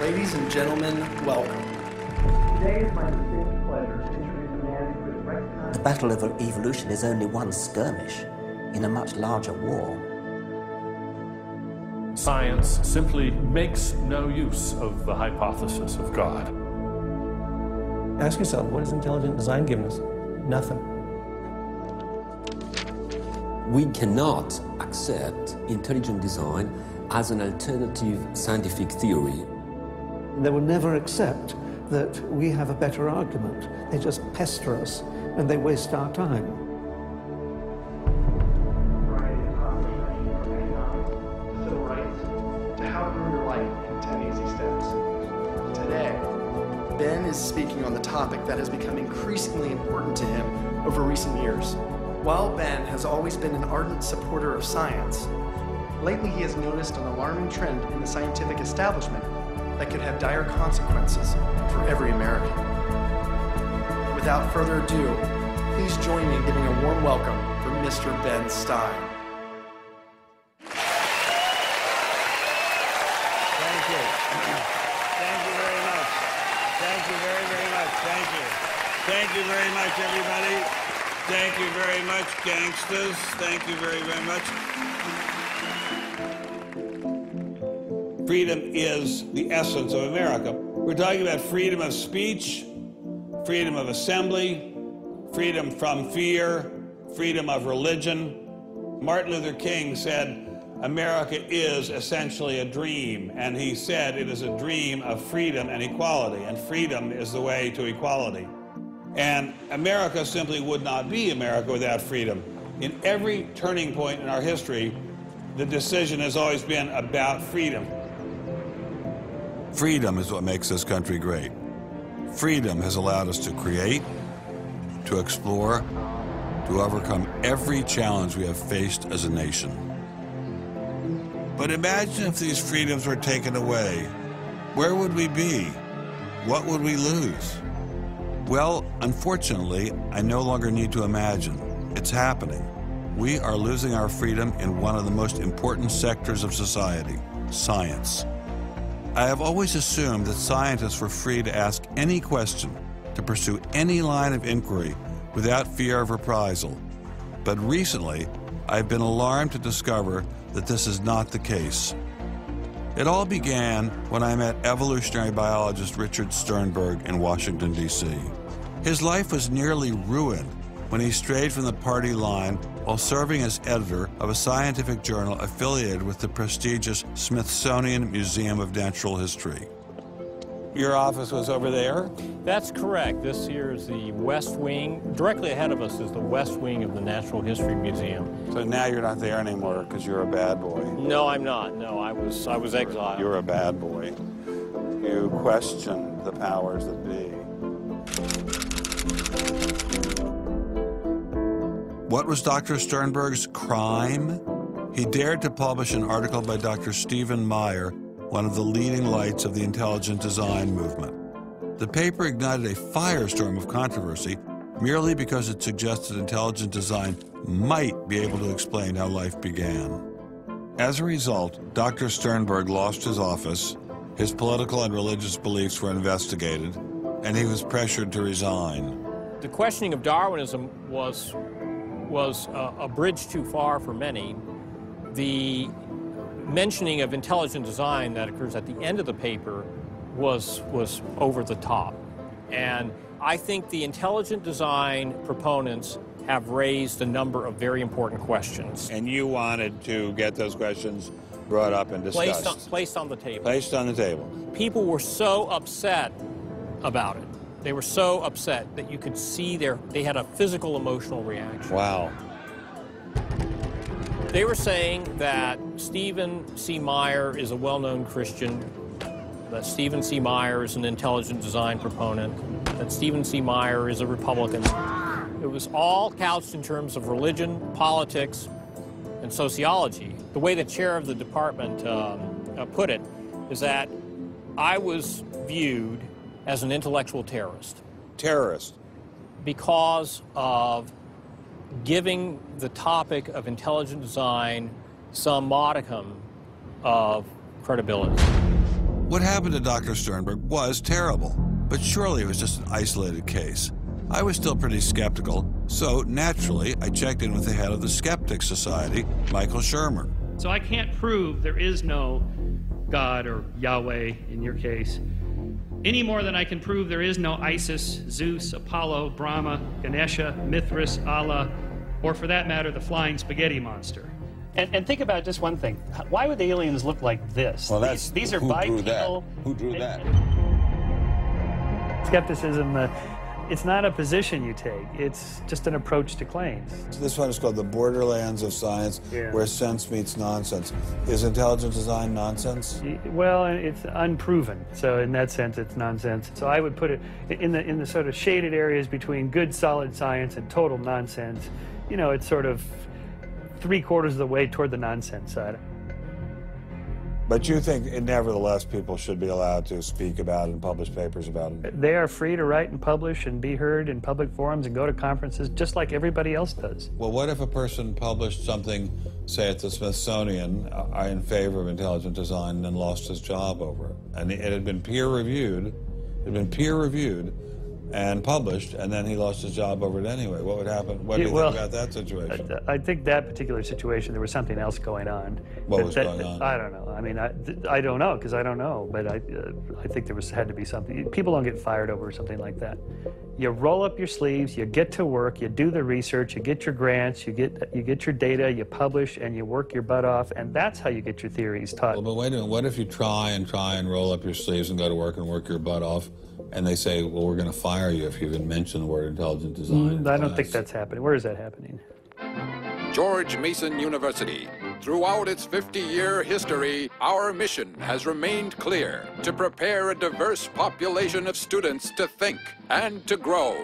Ladies and gentlemen, welcome. Today is my distinct pleasure to introduce a man who is recognized. The battle of evolution is only one skirmish in a much larger war. Science simply makes no use of the hypothesis of God. Ask yourself, what has intelligent design given us? Nothing. We cannot accept intelligent design as an alternative scientific theory. They will never accept that we have a better argument. They just pester us and they waste our time. Civil rights, to how to ruin your life in 10 easy steps. Today, Ben is speaking on the topic that has become increasingly important to him over recent years. While Ben has always been an ardent supporter of science, lately he has noticed an alarming trend in the scientific establishment that could have dire consequences for every American. Without further ado, please join me in giving a warm welcome for Mr. Ben Stein. Thank you. Thank you very much. Thank you very, very much. Thank you. Thank you very much, everybody. Thank you very much, gangsters. Thank you very, very much. Freedom is the essence of America. We're talking about freedom of speech, freedom of assembly, freedom from fear, freedom of religion. Martin Luther King said, America is essentially a dream, and he said it is a dream of freedom and equality, and freedom is the way to equality. And America simply would not be America without freedom. In every turning point in our history, the decision has always been about freedom. Freedom is what makes this country great. Freedom has allowed us to create, to explore, to overcome every challenge we have faced as a nation. But imagine if these freedoms were taken away. Where would we be? What would we lose? Well, unfortunately, I no longer need to imagine. It's happening. We are losing our freedom in one of the most important sectors of society, science. I have always assumed that scientists were free to ask any question, to pursue any line of inquiry without fear of reprisal. But recently, I've been alarmed to discover that this is not the case. It all began when I met evolutionary biologist Richard Sternberg in Washington, D.C. His life was nearly ruined when he strayed from the party line while serving as editor of a scientific journal affiliated with the prestigious Smithsonian Museum of Natural History. Your office was over there? That's correct. This here is the West Wing. Directly ahead of us is the West Wing of the Natural History Museum. So now you're not there anymore because you're a bad boy. No, I'm not. No, I was exiled. You're a bad boy. You questioned the powers that be. What was Dr. Sternberg's crime? He dared to publish an article by Dr. Stephen Meyer, one of the leading lights of the intelligent design movement. The paper ignited a firestorm of controversy merely because it suggested intelligent design might be able to explain how life began. As a result, Dr. Sternberg lost his office, His political and religious beliefs were investigated, and he was pressured to resign. The questioning of Darwinism was a bridge too far for many. The mentioning of intelligent design that occurs at the end of the paper was over the top. And I think the intelligent design proponents have raised a number of very important questions. And you wanted to get those questions brought up and discussed. Placed on the table. Placed on the table. People were so upset about it. They were so upset that you could see they had a physical, emotional reaction. Wow. They were saying that Stephen C. Meyer is a well-known Christian, that Stephen C. Meyer is an intelligent design proponent, that Stephen C. Meyer is a Republican. It was all couched in terms of religion, politics, and sociology. The way the chair of the department put it is that I was viewed as an intellectual terrorist. Terrorist. Because of giving the topic of intelligent design some modicum of credibility. What happened to Dr. Sternberg was terrible, but surely it was just an isolated case. I was still pretty skeptical, so naturally I checked in with the head of the Skeptics Society, Michael Shermer. So I can't prove there is no God, or Yahweh in your case, any more than I can prove there is no Isis, Zeus, Apollo, Brahma, Ganesha, Mithras, Allah, or for that matter, the flying spaghetti monster. And think about just one thing. Why would the aliens look like this? Well, these are who drew bipedal. that? Who drew that? Skepticism, it's not a position you take. It's just an approach to claims. This one is called the borderlands of science, where sense meets nonsense. Is intelligent design nonsense? Well, it's unproven, so in that sense, it's nonsense. So I would put it in the sort of shaded areas between good, solid science and total nonsense. You know, it's sort of 3/4 of the way toward the nonsense side. But you think, nevertheless, people should be allowed to speak about it and publish papers about it? They are free to write and publish and be heard in public forums and go to conferences just like everybody else does. Well, what if a person published something, say at the Smithsonian, in favor of intelligent design and then lost his job over it? And it had been peer-reviewed, and published, and then he lost his job over it anyway. What would happen? What do you think about that situation? I think that particular situation, there was something else going on. What was going on? I don't know. I mean, I don't know, because I don't know, but I think there had to be something. People don't get fired over something like that. You roll up your sleeves, you get to work, you do the research, you get your grants, you get your data, you publish, and you work your butt off, and that's how you get your theories taught. Well, but wait a minute. What if you try and roll up your sleeves and go to work and work your butt off, and they say, well, we're going to fire you if you even mention the word intelligent design? I don't think that's happening. Where is that happening? George Mason University. Throughout its 50-year history, our mission has remained clear: to prepare a diverse population of students to think and to grow.